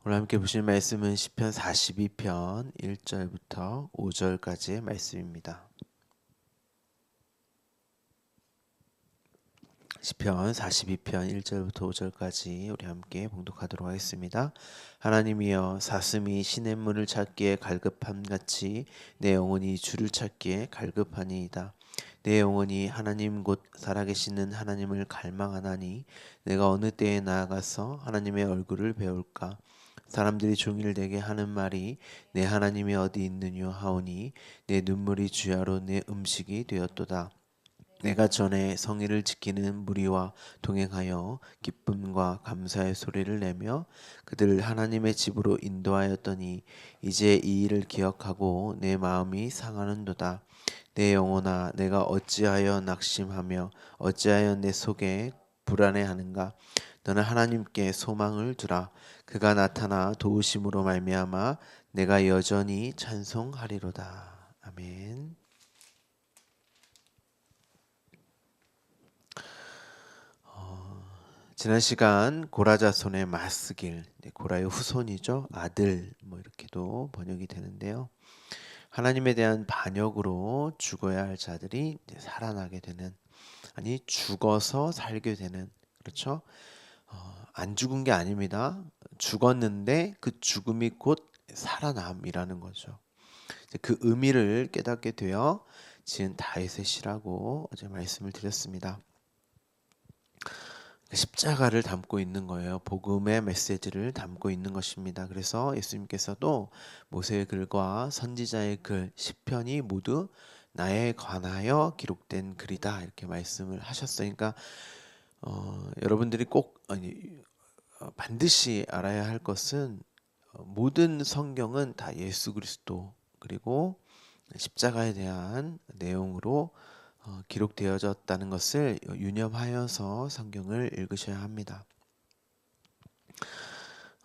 오늘 함께 보실 말씀은 시편 42편 1절부터 5절까지의 말씀입니다. 시편 42편 1절부터 5절까지 우리 함께 봉독하도록 하겠습니다. 하나님이여, 사슴이 시냇물을 찾기에 갈급함같이 내 영혼이 주를 찾기에 갈급하니이다. 내 영혼이 하나님 곧 살아계시는 하나님을 갈망하나니 내가 어느 때에 나아가서 하나님의 얼굴을 배울까. 사람들이 종일 내게 하는 말이 내 하나님이 어디 있느냐 하오니 내 눈물이 주야로 내 음식이 되었도다. 내가 전에 성의를 지키는 무리와 동행하여 기쁨과 감사의 소리를 내며 그들을 하나님의 집으로 인도하였더니 이제 이 일을 기억하고 내 마음이 상하는도다. 내 영혼아, 내가 어찌하여 낙심하며 어찌하여 내 속에 불안해하는가. 너는 하나님께 소망을 두라. 그가 나타나 도우심으로 말미암아 내가 여전히 찬송하리로다. 아멘. 지난 시간 고라자손의 마스길, 고라의 후손이죠. 아들 뭐 이렇게도 번역이 되는데요. 하나님에 대한 반역으로 죽어야 할 자들이 살아나게 되는, 아니 죽어서 살게 되는, 그렇죠? 안 죽은 게 아닙니다. 죽었는데 그 죽음이 곧 살아남이라는 거죠. 그 의미를 깨닫게 되어 지은 다윗의 시라고 어제 말씀을 드렸습니다. 십자가를 담고 있는 거예요. 복음의 메시지를 담고 있는 것입니다. 그래서 예수님께서도 모세의 글과 선지자의 글, 시편이 모두 나에 관하여 기록된 글이다 이렇게 말씀을 하셨어요. 그러니까 여러분들이 꼭 반드시 알아야 할 것은 모든 성경은 다 예수 그리스도 그리고 십자가에 대한 내용으로 기록되어졌다는 것을 유념하여서 성경을 읽으셔야 합니다.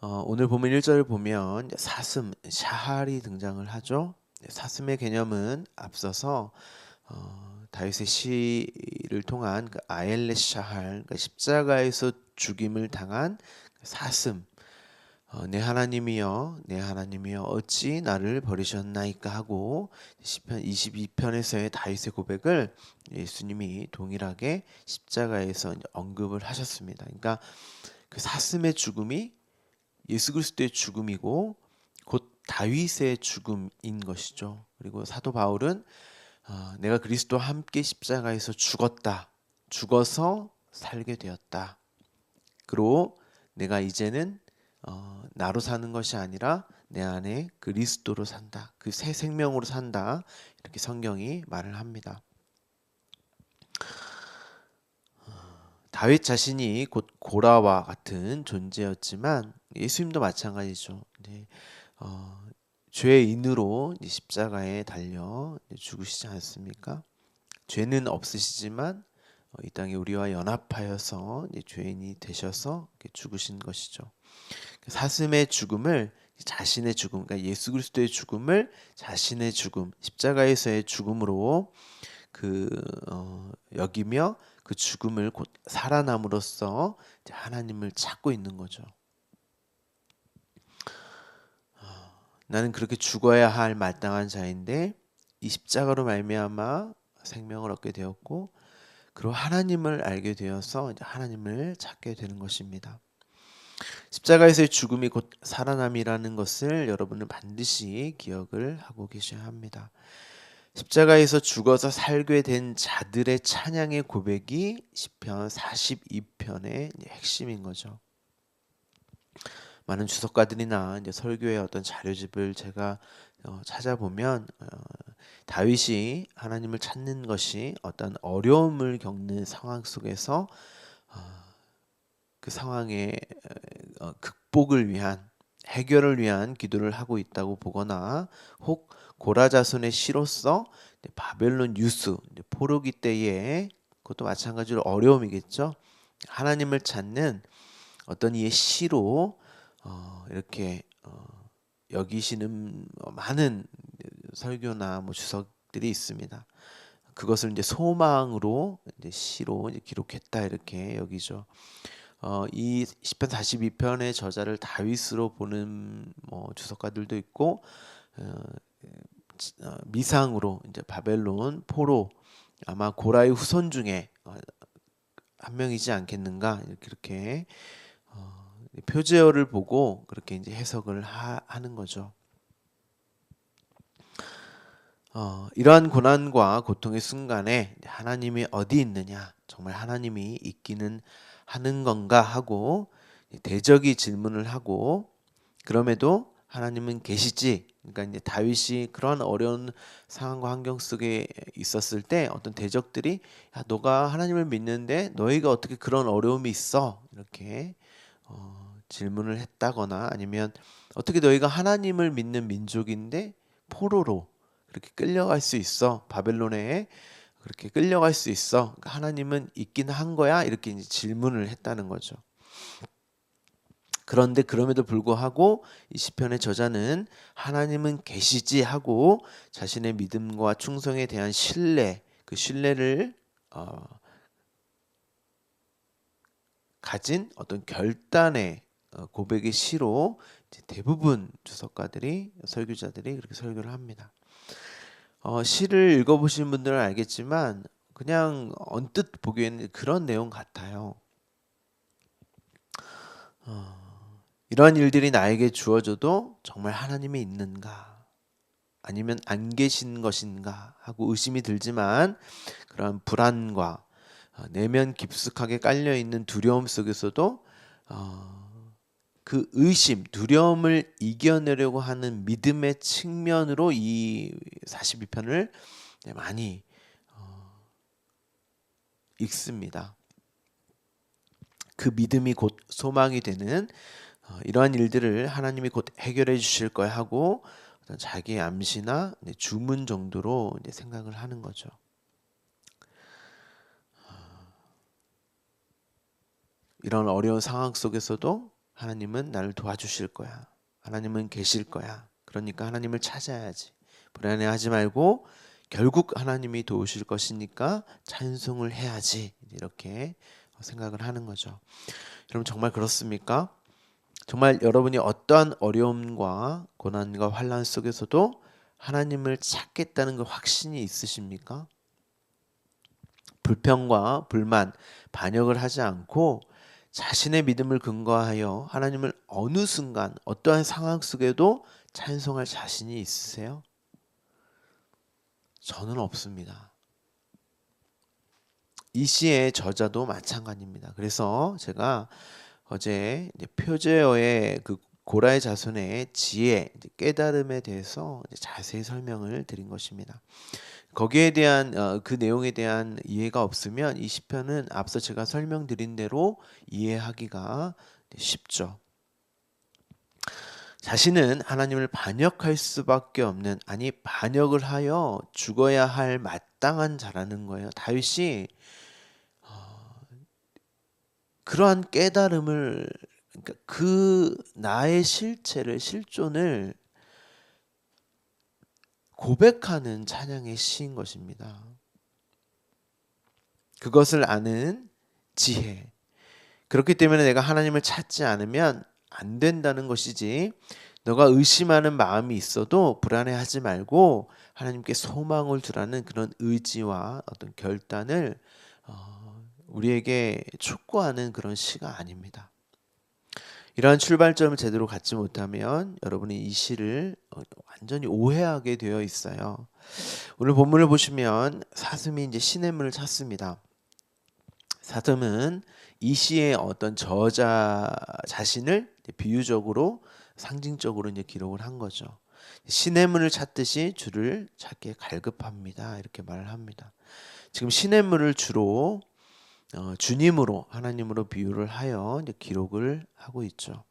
오늘 본문 1절을 보면 사슴, 샤할이 등장을 하죠. 사슴의 개념은 앞서서 다윗의 시를 통한 그 아엘렛 샤할, 그러니까 십자가에서 죽임을 당한 사슴, 내 하나님이여 내 하나님이여 어찌 나를 버리셨나이까 하고 시편 22편에서의 다윗의 고백을 예수님이 동일하게 십자가에서 언급을 하셨습니다. 그러니까 그 사슴의 죽음이 예수 그리스도의 죽음이고 곧 다윗의 죽음인 것이죠. 그리고 사도 바울은 내가 그리스도와 함께 십자가에서 죽었다. 죽어서 살게 되었다. 그리고 내가 이제는 나로 사는 것이 아니라 내 안에 그리스도로 산다. 그 새 생명으로 산다. 이렇게 성경이 말을 합니다. 다윗 자신이 곧 고라와 같은 존재였지만 예수님도 마찬가지죠. 네, 죄의 인으로 십자가에 달려 죽으시지 않습니까? 죄는 없으시지만 이 땅에 우리와 연합하여서 죄인이 되셔서 죽으신 것이죠. 사슴의 죽음을 자신의 죽음, 그러니까 예수 그리스도의 죽음을 자신의 죽음, 십자가에서의 죽음으로 여기며 그 죽음을 곧 살아남으로써 하나님을 찾고 있는 거죠. 나는 그렇게 죽어야 할 마땅한 자인데 이 십자가로 말미암아 생명을 얻게 되었고, 그리고 하나님을 알게 되어서 이제 하나님을 찾게 되는 것입니다. 십자가에서의 죽음이 곧 살아남이라는 것을 여러분은 반드시 기억을 하고 계셔야 합니다. 십자가에서 죽어서 살게 된 자들의 찬양의 고백이 시편 42편의 핵심인 거죠. 많은 주석가들이나 이제 설교의 어떤 자료집을 제가 찾아보면 다윗이 하나님을 찾는 것이 어떤 어려움을 겪는 상황 속에서 그 상황의 극복을 위한 해결을 위한 기도를 하고 있다고 보거나, 혹 고라자손의 시로서 바벨론 유수 포로기 때에, 그것도 마찬가지로 어려움이겠죠. 하나님을 찾는 어떤 이의 시로 이렇게 여기시는 많은 설교나 뭐 주석들이 있습니다. 그것을 이제 소망으로 이제 시로 이제 기록했다 이렇게 여기죠. 이 시편 42편의 저자를 다윗으로 보는 주석가들도 있고 어, 미상으로 이제 바벨론 포로 아마 고라의 후손 중에 한 명이지 않겠는가 이렇게 표제어를 보고 그렇게 이제 해석을 하는 거죠. 이러한 고난과 고통의 순간에 하나님이 어디 있느냐, 정말 하나님이 있기는 하는 건가 하고 대적이 질문을 하고 그럼에도 하나님은 계시지. 그러니까 이제 다윗이 그런 어려운 상황과 환경 속에 있었을 때 어떤 대적들이 야, 너가 하나님을 믿는데 너희가 어떻게 그런 어려움이 있어? 이렇게 질문을 했다거나 아니면 어떻게 너희가 하나님을 믿는 민족인데 포로로 그렇게 끌려갈 수 있어? 바벨론에 그렇게 끌려갈 수 있어? 그러니까 하나님은 있긴 한 거야? 이렇게 이제 질문을 했다는 거죠. 그런데 그럼에도 불구하고 이 시편의 저자는 하나님은 계시지 하고 자신의 믿음과 충성에 대한 신뢰, 그 신뢰를 가진 어떤 결단의 고백의 시로 대부분 주석가들이 설교자들이 그렇게 설교를 합니다. 시를 읽어보신 분들은 알겠지만 그냥 언뜻 보기에는 그런 내용 같아요. 이러한 일들이 나에게 주어져도 정말 하나님이 있는가 아니면 안 계신 것인가 하고 의심이 들지만 그러한 불안과 내면 깊숙하게 깔려 있는 두려움 속에서도 그 의심, 두려움을 이겨내려고 하는 믿음의 측면으로 이 42편을 많이 읽습니다. 그 믿음이 곧 소망이 되는 이러한 일들을 하나님이 곧 해결해 주실 거야 하고 어떤 자기의 암시나 주문 정도로 이제 생각을 하는 거죠. 이런 어려운 상황 속에서도 하나님은 나를 도와주실 거야. 하나님은 계실 거야. 그러니까 하나님을 찾아야지. 불안해하지 말고 결국 하나님이 도우실 것이니까 찬송을 해야지. 이렇게 생각을 하는 거죠. 여러분 정말 그렇습니까? 정말 여러분이 어떠한 어려움과 고난과 환난 속에서도 하나님을 찾겠다는 그 확신이 있으십니까? 불평과 불만, 반역을 하지 않고 자신의 믿음을 근거하여 하나님을 어느 순간 어떠한 상황 속에도 찬송할 자신이 있으세요? 저는 없습니다. 이 시의 저자도 마찬가지입니다. 그래서 제가 어제 표제어의 그 고라의 자손의 지혜, 깨달음에 대해서 자세히 설명을 드린 것입니다. 거기에 대한 그 내용에 대한 이해가 없으면 이 시편은 앞서 제가 설명드린 대로 이해하기가 쉽죠. 자신은 하나님을 반역할 수밖에 없는 아니 반역을 하여 죽어야 할 마땅한 자라는 거예요. 다윗이 그러한 깨달음을 그러니까 그 나의 실체를 실존을 고백하는 찬양의 시인 것입니다. 그것을 아는 지혜. 그렇기 때문에 내가 하나님을 찾지 않으면 안 된다는 것이지. 너가 의심하는 마음이 있어도 불안해하지 말고 하나님께 소망을 두라는 그런 의지와 어떤 결단을 우리에게 촉구하는 그런 시가 아닙니다. 이러한 출발점을 제대로 갖지 못하면 여러분이 이 시를 완전히 오해하게 되어 있어요. 오늘 본문을 보시면 사슴이 이제 시냇물을 찾습니다. 사슴은 이 시의 어떤 저자 자신을 비유적으로 상징적으로 이제 기록을 한 거죠. 시냇물을 찾듯이 주를 찾기에 갈급합니다. 이렇게 말을 합니다. 지금 시냇물을 주로 주님으로 하나님으로 비유를 하여 이제 기록을 하고 있죠.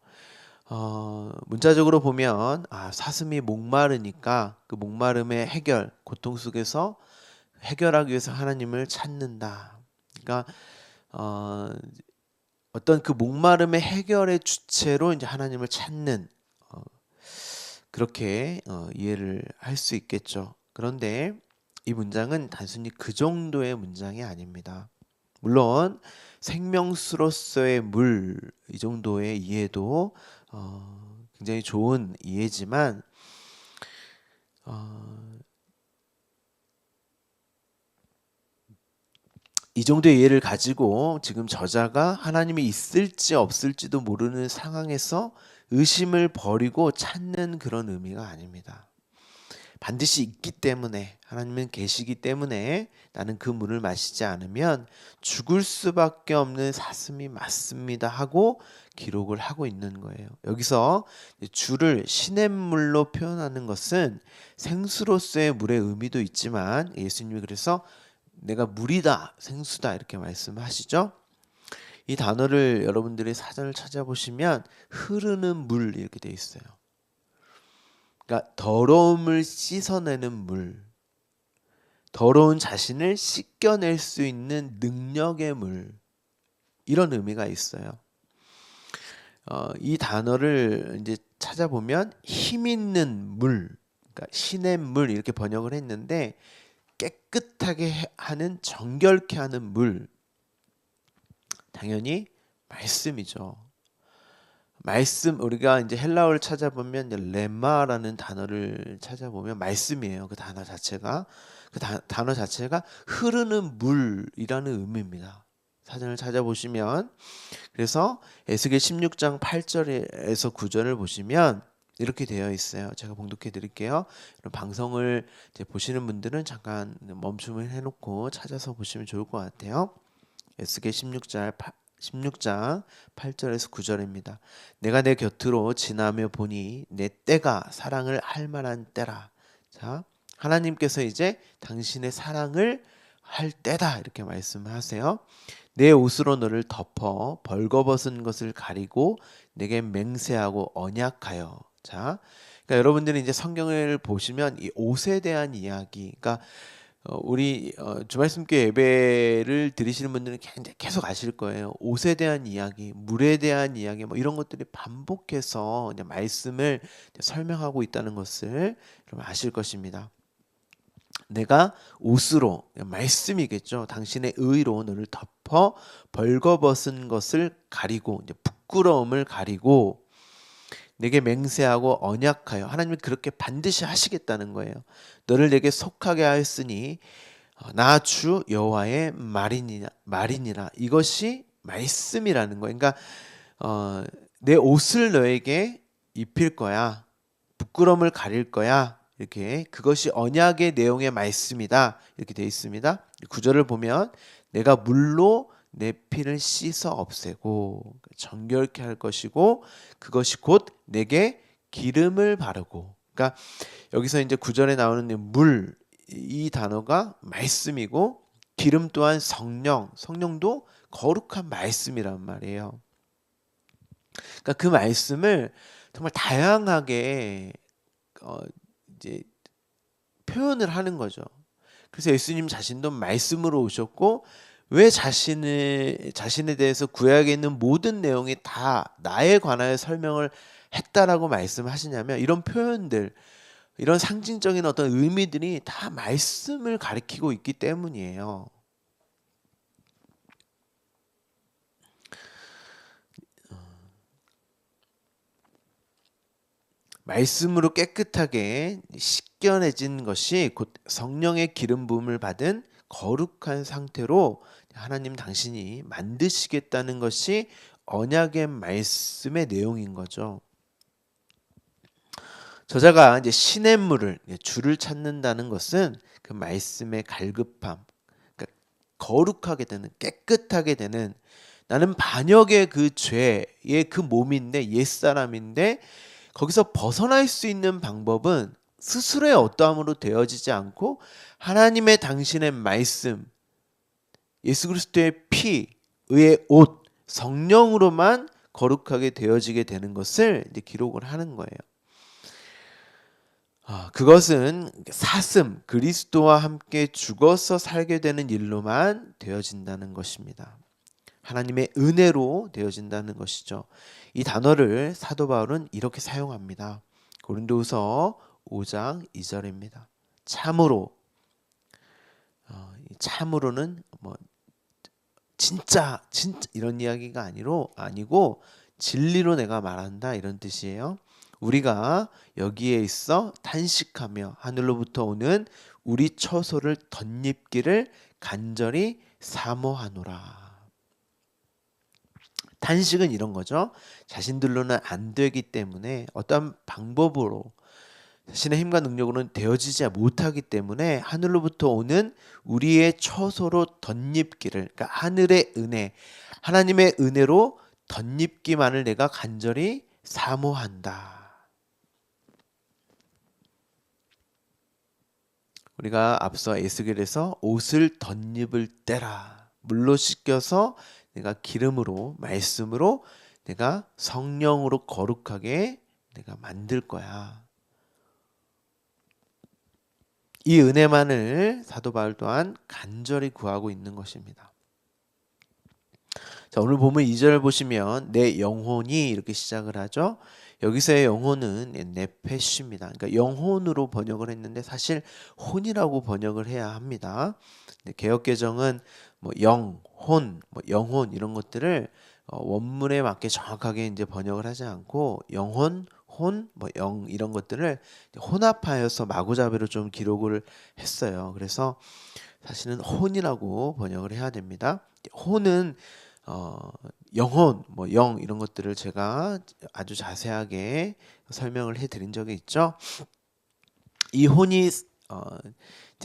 문자적으로 보면 사슴이 목마르니까 그 목마름의 해결, 고통 속에서 해결하기 위해서 하나님을 찾는다. 그러니까 어떤 그 목마름의 해결의 주체로 이제 하나님을 찾는 그렇게 이해를 할 수 있겠죠. 그런데 이 문장은 단순히 그 정도의 문장이 아닙니다. 물론 생명수로서의 물 이 정도의 이해도 굉장히 좋은 이해지만 어, 이 정도의 이해를 가지고 지금 저자가 하나님이 있을지 없을지도 모르는 상황에서 의심을 버리고 찾는 그런 의미가 아닙니다. 반드시 있기 때문에, 하나님은 계시기 때문에 나는 그 물을 마시지 않으면 죽을 수밖에 없는 사슴이 맞습니다 하고 기록을 하고 있는 거예요. 여기서 주를 시냇물로 표현하는 것은 생수로서의 물의 의미도 있지만, 예수님이 그래서 내가 물이다, 생수다 이렇게 말씀하시죠. 이 단어를 여러분들이 사전을 찾아보시면 흐르는 물 이렇게 돼 있어요. 그러니까 더러움을 씻어내는 물, 더러운 자신을 씻겨낼 수 있는 능력의 물, 이런 의미가 있어요. 이 단어를 이제 찾아보면 힘 있는 물, 그러니까 신의 물 이렇게 번역을 했는데, 깨끗하게 하는, 정결케 하는 물, 당연히 말씀이죠. 말씀, 우리가 이제 헬라어를 찾아보면 이제 레마라는 단어를 찾아보면 말씀이에요. 그 단어 자체가, 단어 자체가 흐르는 물이라는 의미입니다. 사전을 찾아보시면, 그래서 에스겔 16장 8절에서 9절을 보시면 이렇게 되어 있어요. 제가 봉독해 드릴게요. 방송을 이제 보시는 분들은 잠깐 멈춤을 해놓고 찾아서 보시면 좋을 것 같아요. 에스겔 16장 8절에서 9절입니다. 내가 내 곁으로 지나며 보니 내 때가 사랑을 할 만한 때라. 자, 하나님께서 이제 당신의 사랑을 할 때다 이렇게 말씀하세요. 내 옷으로 너를 덮어 벌거벗은 것을 가리고 내게 맹세하고 언약하여. 자, 그러니까 여러분들이 이제 성경을 보시면 이 옷에 대한 이야기, 그러니까 우리 주말씀교 예배를 들으시는 분들은 계속 아실 거예요. 옷에 대한 이야기, 물에 대한 이야기, 뭐 이런 것들이 반복해서 이제 말씀을 이제 설명하고 있다는 것을 여러분 아실 것입니다. 내가 옷으로, 말씀이겠죠. 당신의 의로 너를 덮어 벌거벗은 것을 가리고, 이제 부끄러움을 가리고 내게 맹세하고 언약하여. 하나님이 그렇게 반드시 하시겠다는 거예요. 너를 내게 속하게 하였으니 나 주 여호와의 말이니라. 이것이 말씀이라는 거예요. 그러니까 내 옷을 너에게 입힐 거야. 부끄러움을 가릴 거야. 이렇게, 그것이 언약의 내용의 말씀이다. 이렇게 되어 있습니다. 구절을 보면 내가 물로 내 피를 씻어 없애고 정결케 할 것이고 그것이 곧 내게 기름을 바르고. 그러니까 여기서 이제 구절에 나오는 물, 이 단어가 말씀이고, 기름 또한 성령도 거룩한 말씀이란 말이에요. 그러니까 그 말씀을 정말 다양하게 이제 표현을 하는 거죠. 그래서 예수님 자신도 말씀으로 오셨고, 왜 자신에 대해서 구약에 있는 모든 내용이 다 나에 관하여 설명을 했다라고 말씀하시냐면, 이런 표현들, 이런 상징적인 어떤 의미들이 다 말씀을 가리키고 있기 때문이에요. 말씀으로 깨끗하게 씻겨내진 것이 곧 성령의 기름 부음을 받은 거룩한 상태로 하나님 당신이 만드시겠다는 것이 언약의 말씀의 내용인 거죠. 저자가 이제 시냇물을, 주를 찾는다는 것은 그 말씀의 갈급함, 그러니까 거룩하게 되는, 깨끗하게 되는, 나는 반역의 그 죄의 그 몸인데, 옛사람인데, 거기서 벗어날 수 있는 방법은 스스로의 어떠함으로 되어지지 않고 하나님의 당신의 말씀, 예수 그리스도의 피, 의의 옷, 성령으로만 거룩하게 되어지게 되는 것을 이제 기록을 하는 거예요. 그것은 사슴, 그리스도와 함께 죽어서 살게 되는 일로만 되어진다는 것입니다. 하나님의 은혜로 되어진다는 것이죠. 이 단어를 사도 바울은 이렇게 사용합니다. 고린도후서 5장 2절입니다. 참으로, 참으로는 진짜 이런 이야기가 아니고 진리로 내가 말한다 이런 뜻이에요. 우리가 여기에 있어 탄식하며 하늘로부터 오는 우리 처소를 덧입기를 간절히 사모하노라. 탄식은 이런 거죠. 자신들로는 안 되기 때문에 어떤 방법으로 자신의 힘과 능력으로는 되어지지 못하기 때문에 하늘로부터 오는 우리의 처소로 덧입기를, 그러니까 하늘의 은혜, 하나님의 은혜로 덧입기만을 내가 간절히 사모한다. 우리가 앞서 에스겔에서 옷을 덧입을 때라, 물로 씻겨서 내가 기름으로, 말씀으로 내가 성령으로 거룩하게 내가 만들 거야. 이 은혜만을 사도 바울 또한 간절히 구하고 있는 것입니다. 자, 오늘 보면 2절 보시면 내 영혼이 이렇게 시작을 하죠. 여기서의 영혼은 네페시입니다. 그러니까 영혼으로 번역을 했는데 사실 혼이라고 번역을 해야 합니다. 개역개정은 뭐 영, 혼, 뭐 영혼 이런 것들을 원문에 맞게 정확하게 이제 번역을 하지 않고 영혼, 혼, 뭐 영 이런 것들을 혼합하여서 마구잡이로 좀 기록을 했어요. 그래서 사실은 혼이라고 번역을 해야 됩니다. 혼은 영혼, 뭐 영 이런 것들을 제가 아주 자세하게 설명을 해드린 적이 있죠. 이 혼이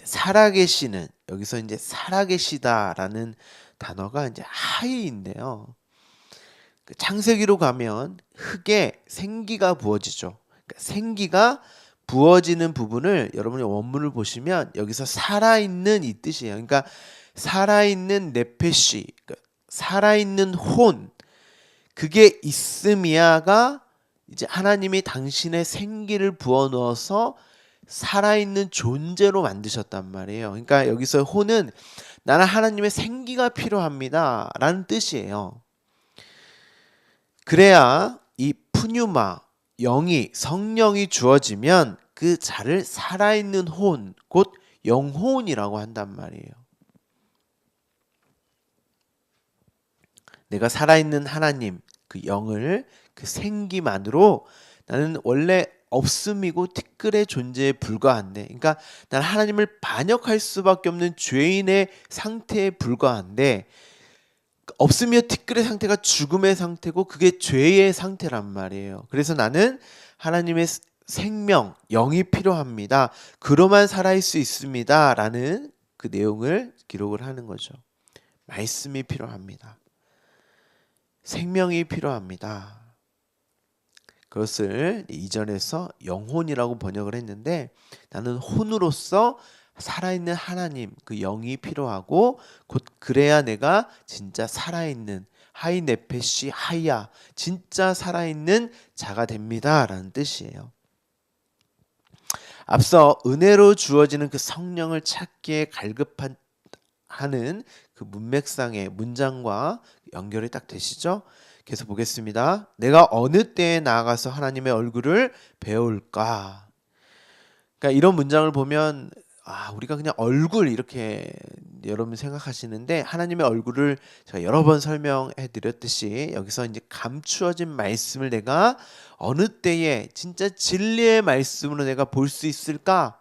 살아계시는, 여기서 이제 살아계시다라는 단어가 이제 하이인데요. 창세기로 가면 흙에 생기가 부어지죠. 그러니까 생기가 부어지는 부분을 여러분이 원문을 보시면 여기서 살아있는 이 뜻이에요. 그러니까 살아있는 네페시, 그러니까 살아있는 혼, 그게 있음이야가 이제 하나님이 당신의 생기를 부어 넣어서 살아있는 존재로 만드셨단 말이에요. 그러니까 여기서 혼은 나는 하나님의 생기가 필요합니다 라는 뜻이에요. 그래야 이 푸뉴마, 영이, 성령이 주어지면 그 자를 살아있는 혼, 곧 영혼이라고 한단 말이에요. 내가 살아있는 하나님, 그 영을, 그 생기만으로 나는 원래 없음이고 티끌의 존재에 불과한데, 그러니까 나는 하나님을 반역할 수밖에 없는 죄인의 상태에 불과한데, 없으며 티끌의 상태가 죽음의 상태고 그게 죄의 상태란 말이에요. 그래서 나는 하나님의 생명, 영이 필요합니다. 그로만 살아있을 수 있습니다 라는 그 내용을 기록을 하는 거죠. 말씀이 필요합니다. 생명이 필요합니다. 그것을 이전에서 영혼이라고 번역을 했는데, 나는 혼으로서 살아있는 하나님, 그 영이 필요하고 곧 그래야 내가 진짜 살아있는 하이네페시 하이야, 진짜 살아있는 자가 됩니다 라는 뜻이에요. 앞서 은혜로 주어지는 그 성령을 찾기에 갈급하는 그 문맥상의 문장과 연결이 딱 되시죠? 계속 보겠습니다. 내가 어느 때에 나아가서 하나님의 얼굴을 배울까? 그러니까 이런 문장을 보면 우리가 그냥 얼굴 이렇게 여러분 생각하시는데, 하나님의 얼굴을 제가 여러 번 설명해 드렸듯이 여기서 이제 감추어진 말씀을 내가 어느 때에 진짜 진리의 말씀으로 내가 볼 수 있을까?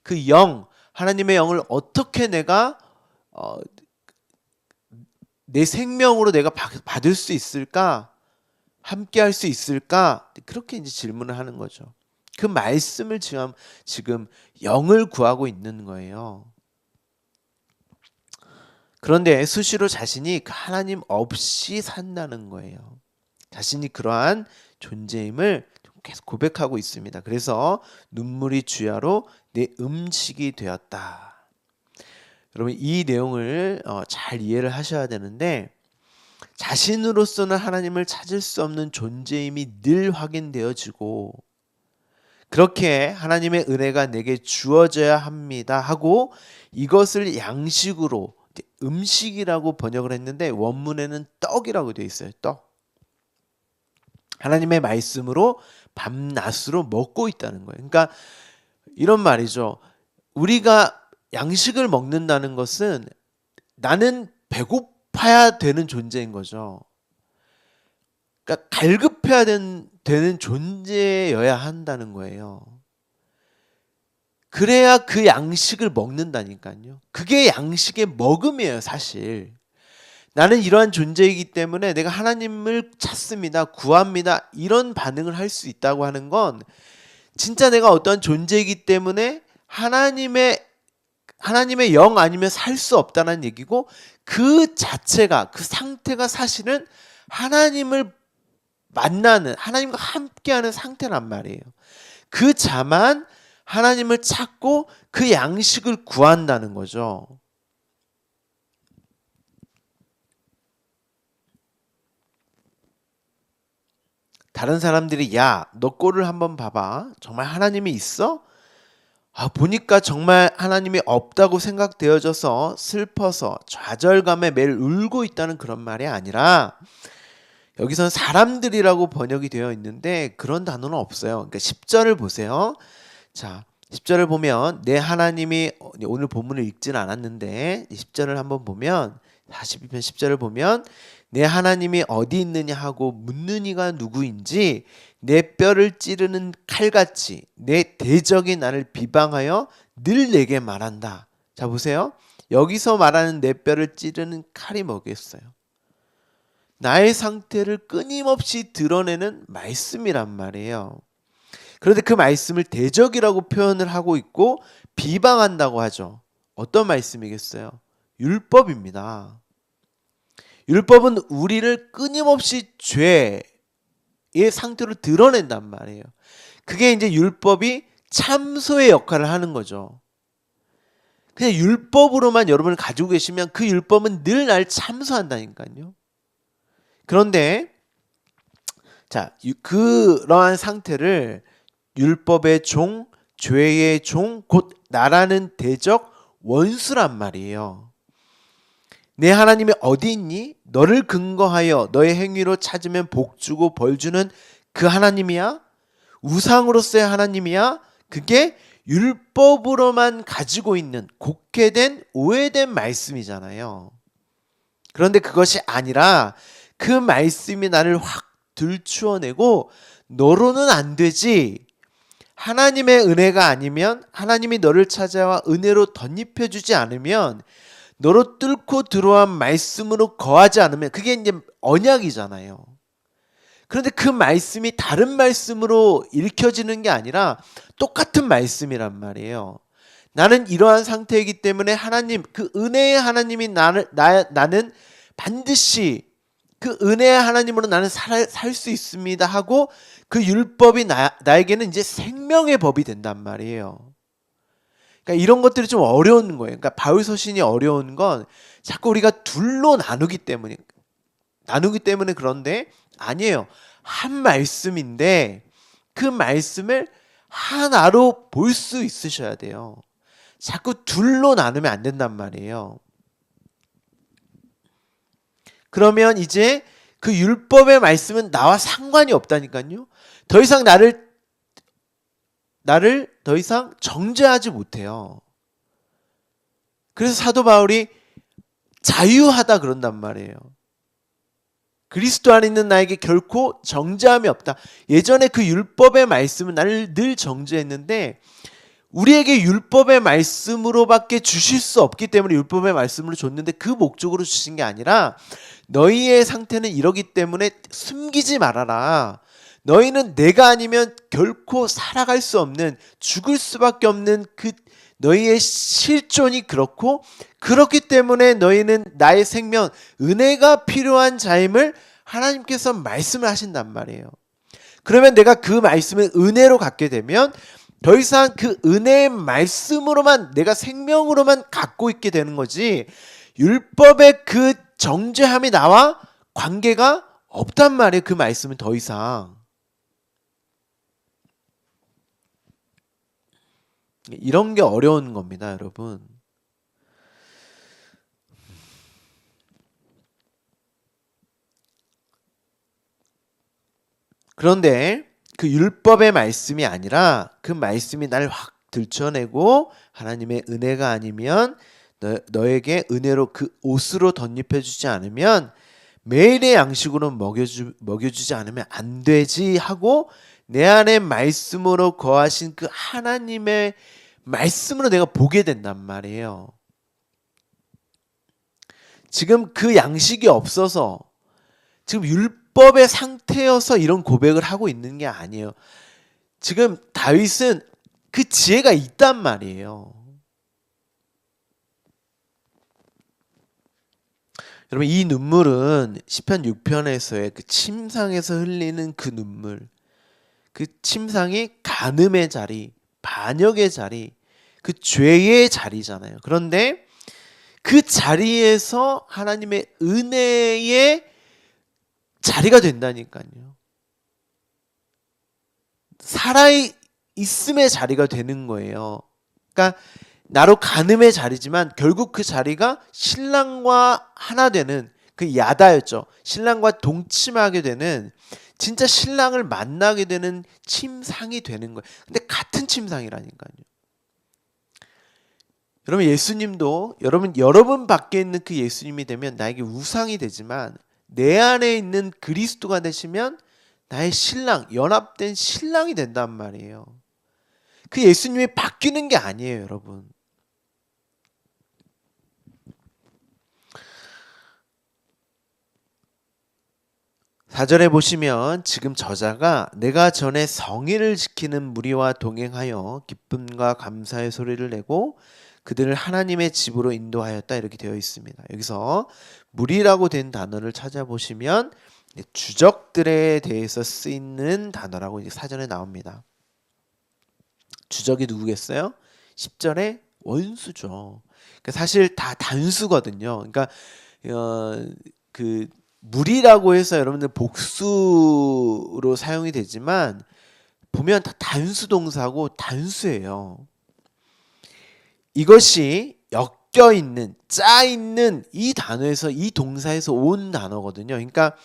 그 영, 하나님의 영을 어떻게 내가 내 생명으로 내가 받을 수 있을까? 함께 할 수 있을까? 그렇게 이제 질문을 하는 거죠. 그 말씀을 지금 영을 구하고 있는 거예요. 그런데 수시로 자신이 하나님 없이 산다는 거예요. 자신이 그러한 존재임을 계속 고백하고 있습니다. 그래서 눈물이 주야로 내 음식이 되었다. 여러분 이 내용을 잘 이해를 하셔야 되는데, 자신으로서는 하나님을 찾을 수 없는 존재임이 늘 확인되어지고, 그렇게 하나님의 은혜가 내게 주어져야 합니다 하고 이것을 양식으로, 음식이라고 번역을 했는데 원문에는 떡이라고 되어 있어요. 떡. 하나님의 말씀으로 밤낮으로 먹고 있다는 거예요. 그러니까 이런 말이죠. 우리가 양식을 먹는다는 것은 나는 배고픈 갈급해야 되는 존재인 거죠. 그러니까 갈급해야 되는 존재여야 한다는 거예요. 그래야 그 양식을 먹는다니까요. 그게 양식의 먹음이에요, 사실. 나는 이러한 존재이기 때문에 내가 하나님을 찾습니다, 구합니다, 이런 반응을 할 수 있다고 하는 건 진짜 내가 어떤 존재이기 때문에 하나님의 영 아니면 살 수 없다는 얘기고, 그 자체가, 그 상태가 사실은 하나님을 만나는, 하나님과 함께하는 상태란 말이에요. 그 자만 하나님을 찾고 그 양식을 구한다는 거죠. 다른 사람들이 야, 너 꼴을 한번 봐봐. 정말 하나님이 있어? 보니까 정말 하나님이 없다고 생각되어져서 슬퍼서 좌절감에 매일 울고 있다는 그런 말이 아니라, 여기선 사람들이라고 번역이 되어 있는데 그런 단어는 없어요. 그러니까 10절을 보세요. 자, 10절을 보면 내 하나님이, 오늘 본문을 읽지는 않았는데 10절을 한번 보면, 42편 10절을 보면 내 하나님이 어디 있느냐 하고 묻는 이가 누구인지 내 뼈를 찌르는 칼같이 내 대적이 나를 비방하여 늘 내게 말한다. 자, 보세요. 여기서 말하는 내 뼈를 찌르는 칼이 뭐겠어요? 나의 상태를 끊임없이 드러내는 말씀이란 말이에요. 그런데 그 말씀을 대적이라고 표현을 하고 있고 비방한다고 하죠. 어떤 말씀이겠어요? 율법입니다. 율법은 우리를 끊임없이 죄의 상태로 드러낸단 말이에요. 그게 이제 율법이 참소의 역할을 하는 거죠. 그냥 율법으로만 여러분을 가지고 계시면 그 율법은 늘 날 참소한다니까요. 그런데 자, 그러한 상태를 율법의 종, 죄의 종, 곧 나라는 대적, 원수란 말이에요. 내 하나님이 어디 있니? 너를 근거하여 너의 행위로 찾으면 복 주고 벌 주는 그 하나님이야? 우상으로서의 하나님이야? 그게 율법으로만 가지고 있는 곡해된 오해된 말씀이잖아요. 그런데 그것이 아니라 그 말씀이 나를 확 들추어내고 너로는 안 되지, 하나님의 은혜가 아니면, 하나님이 너를 찾아와 은혜로 덧입혀주지 않으면, 너로 뚫고 들어온 말씀으로 거하지 않으면, 그게 이제 언약이잖아요. 그런데 그 말씀이 다른 말씀으로 읽혀지는 게 아니라 똑같은 말씀이란 말이에요. 나는 이러한 상태이기 때문에 하나님, 그 은혜의 하나님이 나는 반드시 그 은혜의 하나님으로 나는 살 수 있습니다 하고, 그 율법이 나에게는 이제 생명의 법이 된단 말이에요. 그러니까 이런 것들이 좀 어려운 거예요. 그러니까 바울 서신이 어려운 건 자꾸 우리가 둘로 나누기 때문에 그런데 아니에요. 한 말씀인데 그 말씀을 하나로 볼 수 있으셔야 돼요. 자꾸 둘로 나누면 안 된단 말이에요. 그러면 이제 그 율법의 말씀은 나와 상관이 없다니까요. 더 이상 나를 더 이상 정죄하지 못해요. 그래서 사도 바울이 자유하다 그런단 말이에요. 그리스도 안에 있는 나에게 결코 정죄함이 없다. 예전에 그 율법의 말씀은 나를 늘 정죄했는데 우리에게 율법의 말씀으로밖에 주실 수 없기 때문에 율법의 말씀으로 줬는데, 그 목적으로 주신 게 아니라 너희의 상태는 이러기 때문에 숨기지 말아라. 너희는 내가 아니면 결코 살아갈 수 없는, 죽을 수밖에 없는 그 너희의 실존이 그렇기 때문에 너희는 나의 생명, 은혜가 필요한 자임을 하나님께서 말씀을 하신단 말이에요. 그러면 내가 그 말씀을 은혜로 갖게 되면 더 이상 그 은혜의 말씀으로만, 내가 생명으로만 갖고 있게 되는 거지, 율법의 그 정죄함이 나와 관계가 없단 말이에요. 그 말씀은 더 이상. 이런 게 어려운 겁니다, 여러분. 그런데 그 율법의 말씀이 아니라 그 말씀이 나를 확 들춰내고 하나님의 은혜가 아니면 너에게 은혜로 그 옷으로 덧입혀 주지 않으면 매일의 양식으로 먹여주지 않으면 안 되지 하고 내 안에 말씀으로 거하신 그 하나님의 말씀으로 내가 보게 된단 말이에요. 지금 그 양식이 없어서 지금 율법의 상태여서 이런 고백을 하고 있는 게 아니에요. 지금 다윗은 그 지혜가 있단 말이에요. 여러분, 이 눈물은 시편 6편에서의 그 침상에서 흘리는 그 눈물, 그 침상이 간음의 자리, 반역의 자리, 그 죄의 자리잖아요. 그런데 그 자리에서 하나님의 은혜의 자리가 된다니까요. 살아있음의 자리가 되는 거예요. 그러니까 나로 간음의 자리지만 결국 그 자리가 신랑과 하나 되는 그 야다였죠. 신랑과 동침하게 되는, 진짜 신랑을 만나게 되는 침상이 되는 거예요. 근데 같은 침상이라니까요. 여러분, 예수님도 여러분 밖에 있는 그 예수님이 되면 나에게 우상이 되지만 내 안에 있는 그리스도가 되시면 나의 신랑, 연합된 신랑이 된단 말이에요. 그 예수님이 바뀌는 게 아니에요, 여러분. 4절에 보시면 지금 저자가 내가 전에 성의를 지키는 무리와 동행하여 기쁨과 감사의 소리를 내고 그들을 하나님의 집으로 인도하였다, 이렇게 되어 있습니다. 여기서 무리라고 된 단어를 찾아보시면 주적들에 대해서 쓰이는 단어라고 이제 사전에 나옵니다. 주적이 누구겠어요? 10절에 원수죠. 그러니까 사실 다 단수거든요. 그러니까 그 무리라고 해서 여러분들 복수로 사용이 되지만 보면 다 단수 동사고 단수예요. 이것이 엮여 있는, 짜 있는 이 단어에서, 이 동사에서 온 단어거든요. 그러니까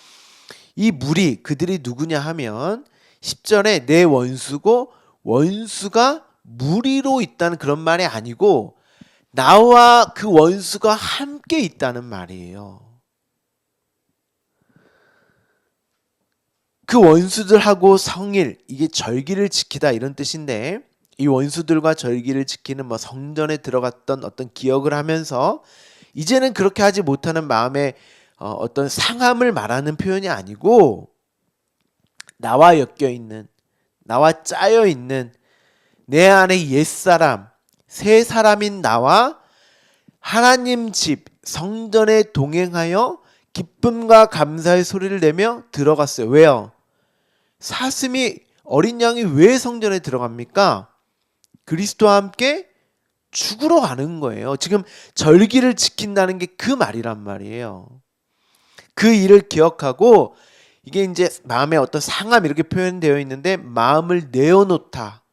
이 무리, 그들이 누구냐 하면 10절에 내 원수고 원수가 무리로 있다는 그런 말이 아니고 나와 그 원수가 함께 있다는 말이에요. 그 원수들하고 성일, 이게 절기를 지키다 이런 뜻인데, 이 원수들과 절기를 지키는 성전에 들어갔던 어떤 기억을 하면서 이제는 그렇게 하지 못하는 마음의 어떤 상함을 말하는 표현이 아니고 나와 엮여 있는, 나와 짜여 있는 내 안에 옛사람, 새 사람인 나와 하나님 집 성전에 동행하여 기쁨과 감사의 소리를 내며 들어갔어요. 왜요? 사슴이, 어린 양이 왜 성전에 들어갑니까? 그리스도와 함께 죽으러 가는 거예요. 지금 절기를 지킨다는 게 그 말이란 말이에요. 그 일을 기억하고, 이게 이제 마음에 어떤 상함 이렇게 표현되어 있는데 마음을 내어놓다,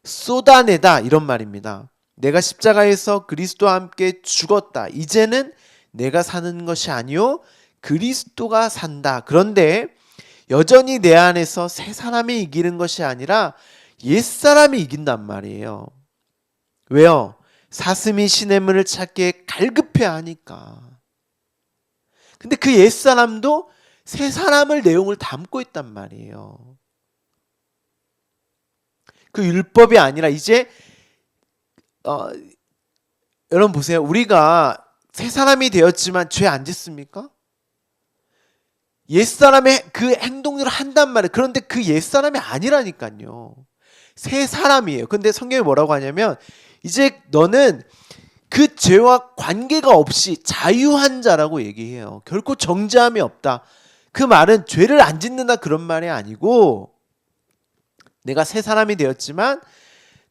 쏟아내다 이런 말입니다. 내가 십자가에서 그리스도와 함께 죽었다. 이제는 내가 사는 것이 아니요 그리스도가 산다. 그런데 여전히 내 안에서 새 사람이 이기는 것이 아니라 옛 사람이 이긴단 말이에요. 왜요? 사슴이 시냇물을 찾기에 갈급해 하니까. 근데 그 옛 사람도 새 사람을 내용을 담고 있단 말이에요. 그 율법이 아니라 이제 여러분 보세요. 우리가 새 사람이 되었지만 죄 안 짓습니까? 옛사람의 그 행동들을 한단 말이에요. 그런데 그 옛사람이 아니라니까요. 새 사람이에요. 근데 성경이 뭐라고 하냐면 이제 너는 그 죄와 관계가 없이 자유한 자라고 얘기해요. 결코 정죄함이 없다. 그 말은 죄를 안 짓는다 그런 말이 아니고, 내가 새 사람이 되었지만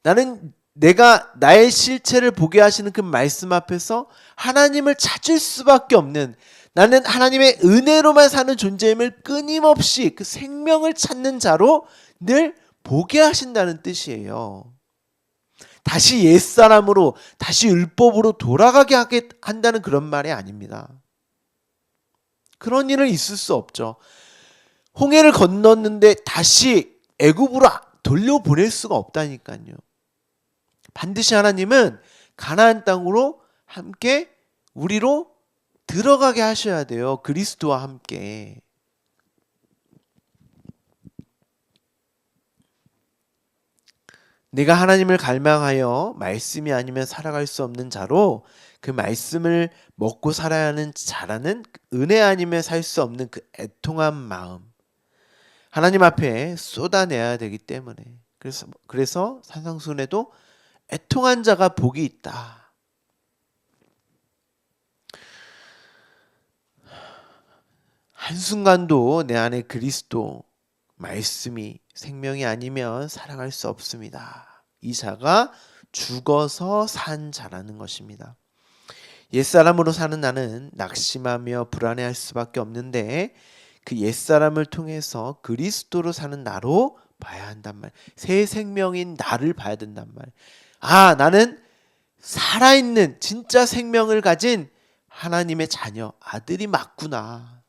나는 내가 나의 실체를 보게 하시는 그 말씀 앞에서 하나님을 찾을 수밖에 없는, 나는 하나님의 은혜로만 사는 존재임을 끊임없이 그 생명을 찾는 자로 늘 보게 하신다는 뜻이에요. 다시 옛사람으로, 다시 율법으로 돌아가게 한다는 그런 말이 아닙니다. 그런 일은 있을 수 없죠. 홍해를 건넜는데 다시 애굽으로 돌려보낼 수가 없다니까요. 반드시 하나님은 가나안 땅으로 함께 우리로 들어가게 하셔야 돼요. 그리스도와 함께. 내가 하나님을 갈망하여 말씀이 아니면 살아갈 수 없는 자로 그 말씀을 먹고 살아야 하는 자라는 은혜 아니면 살 수 없는 그 애통한 마음. 하나님 앞에 쏟아내야 되기 때문에. 그래서 산상순에도 애통한 자가 복이 있다. 한순간도 내 안에 그리스도 말씀이 생명이 아니면 살아갈 수 없습니다. 이 자가 죽어서 산 자라는 것입니다. 옛사람으로 사는 나는 낙심하며 불안해할 수밖에 없는데 그 옛사람을 통해서 그리스도로 사는 나로 봐야 한단 말. 새 생명인 나를 봐야 된단 말. 아, 나는 살아있는 진짜 생명을 가진 하나님의 자녀, 아들이 맞구나.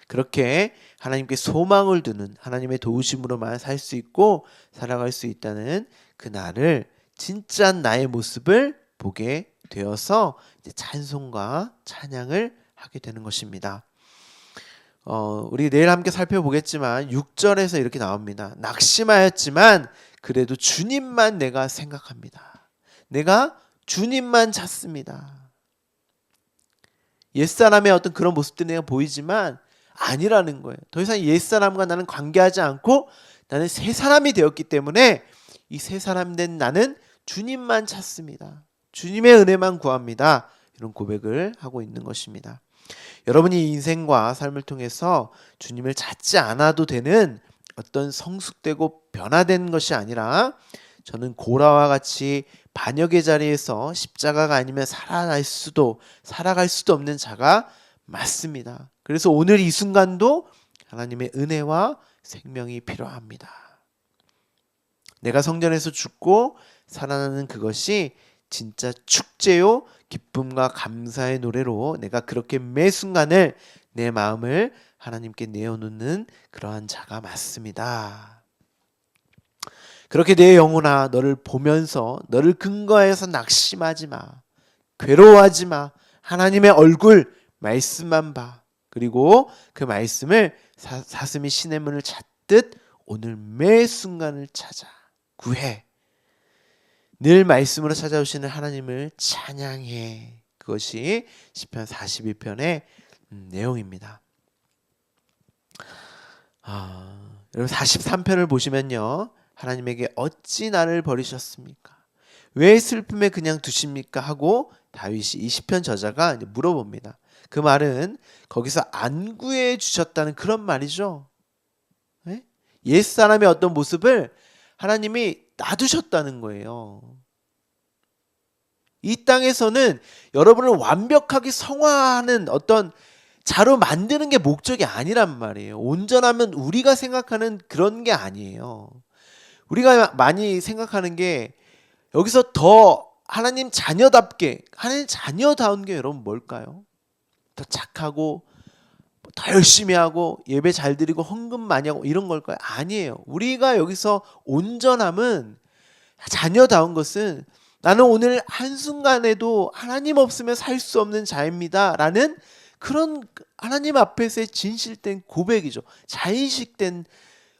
그렇게 하나님께 소망을 두는 하나님의 도우심으로만 살 수 있고 살아갈 수 있다는 그 나를 진짜 나의 모습을 보게 되어서 이제 찬송과 찬양을 하게 되는 것입니다. 우리 내일 함께 살펴보겠지만 6절에서 이렇게 나옵니다. 낙심하였지만 그래도 주님만 내가 생각합니다. 내가 주님만 찾습니다. 옛사람의 어떤 그런 모습들이 내가 보이지만 아니라는 거예요. 더 이상 옛사람과 나는 관계하지 않고 나는 새 사람이 되었기 때문에 이 새 사람 된 나는 주님만 찾습니다. 주님의 은혜만 구합니다. 이런 고백을 하고 있는 것입니다. 여러분이 인생과 삶을 통해서 주님을 찾지 않아도 되는 어떤 성숙되고 변화된 것이 아니라 저는 고라와 같이 반역의 자리에서 십자가가 아니면 살아갈 수도 없는 자가 맞습니다. 그래서 오늘 이 순간도 하나님의 은혜와 생명이 필요합니다. 내가 성전에서 죽고 살아나는 그것이 진짜 축제요 기쁨과 감사의 노래로 내가 그렇게 매 순간을 내 마음을 하나님께 내어놓는 그러한 자가 맞습니다. 그렇게 내 영혼아 너를 보면서 너를 근거해서 낙심하지 마. 괴로워하지 마. 하나님의 얼굴 말씀만 봐. 그리고 그 말씀을 사슴이 신의 문을 찾듯 오늘 매 순간을 찾아 구해. 늘 말씀으로 찾아오시는 하나님을 찬양해. 그것이 시편 41편의 내용입니다. 여러분 43편을 보시면요. 하나님에게 어찌 나를 버리셨습니까? 왜 슬픔에 그냥 두십니까? 하고 다윗이 이 시편 저자가 물어봅니다. 그 말은 거기서 안 구해 주셨다는 그런 말이죠. 네? 옛사람의 어떤 모습을 하나님이 놔두셨다는 거예요. 이 땅에서는 여러분을 완벽하게 성화하는 어떤 자로 만드는 게 목적이 아니란 말이에요. 온전하면 우리가 생각하는 그런 게 아니에요. 우리가 많이 생각하는 게 여기서 더 하나님 자녀답게 하나님 자녀다운 게 여러분 뭘까요? 더 착하고 더 열심히 하고 예배 잘 드리고 헌금 많이 하고 이런 걸까요? 아니에요. 우리가 여기서 온전함은 자녀다운 것은 나는 오늘 한순간에도 하나님 없으면 살 수 없는 자입니다 라는 그런 하나님 앞에서의 진실된 고백이죠. 자인식된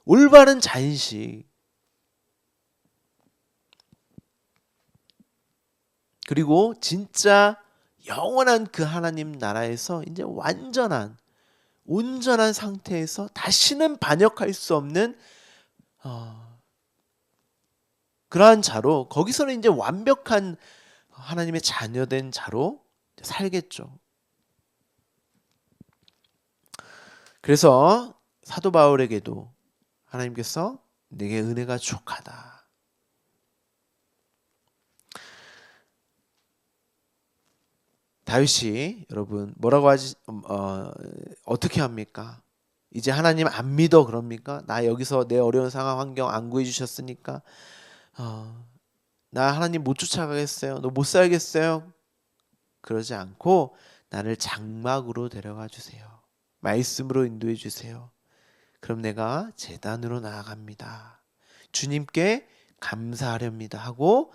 올바른 자인식. 그리고 진짜 영원한 그 하나님 나라에서 이제 온전한 상태에서 다시는 반역할 수 없는 그러한 자로 거기서는 이제 완벽한 하나님의 자녀된 자로 살겠죠. 그래서 사도 바울에게도 하나님께서 내게 은혜가 족하다. 다윗이 여러분 뭐라고 하지? 어떻게 합니까? 이제 하나님 안 믿어 그럽니까? 나 여기서 내 어려운 상황 환경 안 구해주셨으니까 나 하나님 못 쫓아가겠어요. 너 못 살겠어요. 그러지 않고 나를 장막으로 데려가 주세요. 말씀으로 인도해 주세요. 그럼 내가 제단으로 나아갑니다. 주님께 감사하렵니다 하고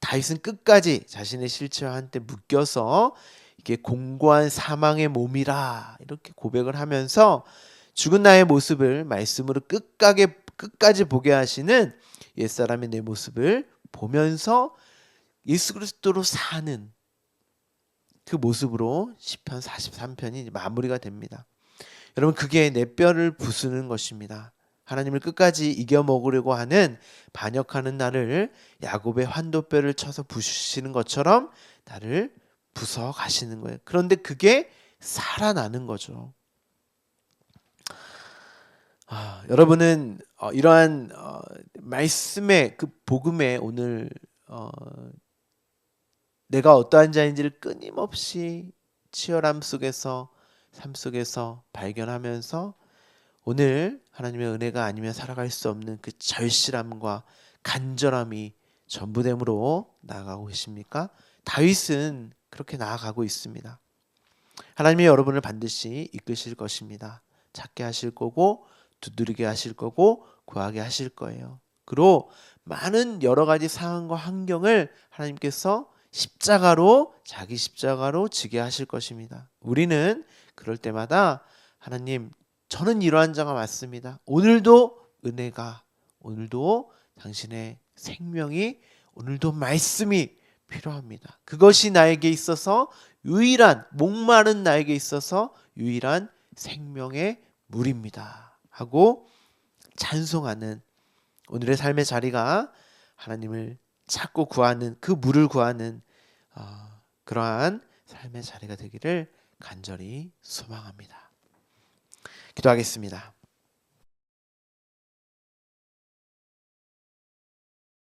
다윗은 끝까지 자신의 실체와 한때 묶여서 이게 공고한 사망의 몸이라 이렇게 고백을 하면서 죽은 나의 모습을 말씀으로 끝까지 보게 하시는 옛사람의 내 모습을 보면서 예수 그리스도로 사는 그 모습으로 시편 43편이 마무리가 됩니다. 여러분, 그게 내 뼈를 부수는 것입니다. 하나님을 끝까지 이겨 먹으려고 하는 반역하는 나를 야곱의 환도뼈를 쳐서 부수시는 것처럼 나를 부숴 가시는 거예요. 그런데 그게 살아나는 거죠. 여러분은 이러한 말씀의 그 복음에 오늘 내가 어떠한 자인지를 끊임없이 치열함 속에서 삶 속에서 발견하면서 오늘 하나님의 은혜가 아니면 살아갈 수 없는 그 절실함과 간절함이 전부됨으로 나아가고 계십니까? 다윗은 그렇게 나아가고 있습니다. 하나님이 여러분을 반드시 이끄실 것입니다. 찾게 하실 거고 두드리게 하실 거고 구하게 하실 거예요. 그리고 많은 여러 가지 상황과 환경을 하나님께서 자기 십자가로 지게 하실 것입니다. 우리는 그럴 때마다 하나님, 저는 이러한 자가 맞습니다. 오늘도 은혜가, 오늘도 당신의 생명이, 오늘도 말씀이 필요합니다. 그것이 나에게 있어서 목마른 나에게 있어서 유일한 생명의 물입니다 하고 찬송하는 오늘의 삶의 자리가 하나님을 찾고 구하는, 그 물을 구하는 그러한 삶의 자리가 되기를 간절히 소망합니다. 기도하겠습니다.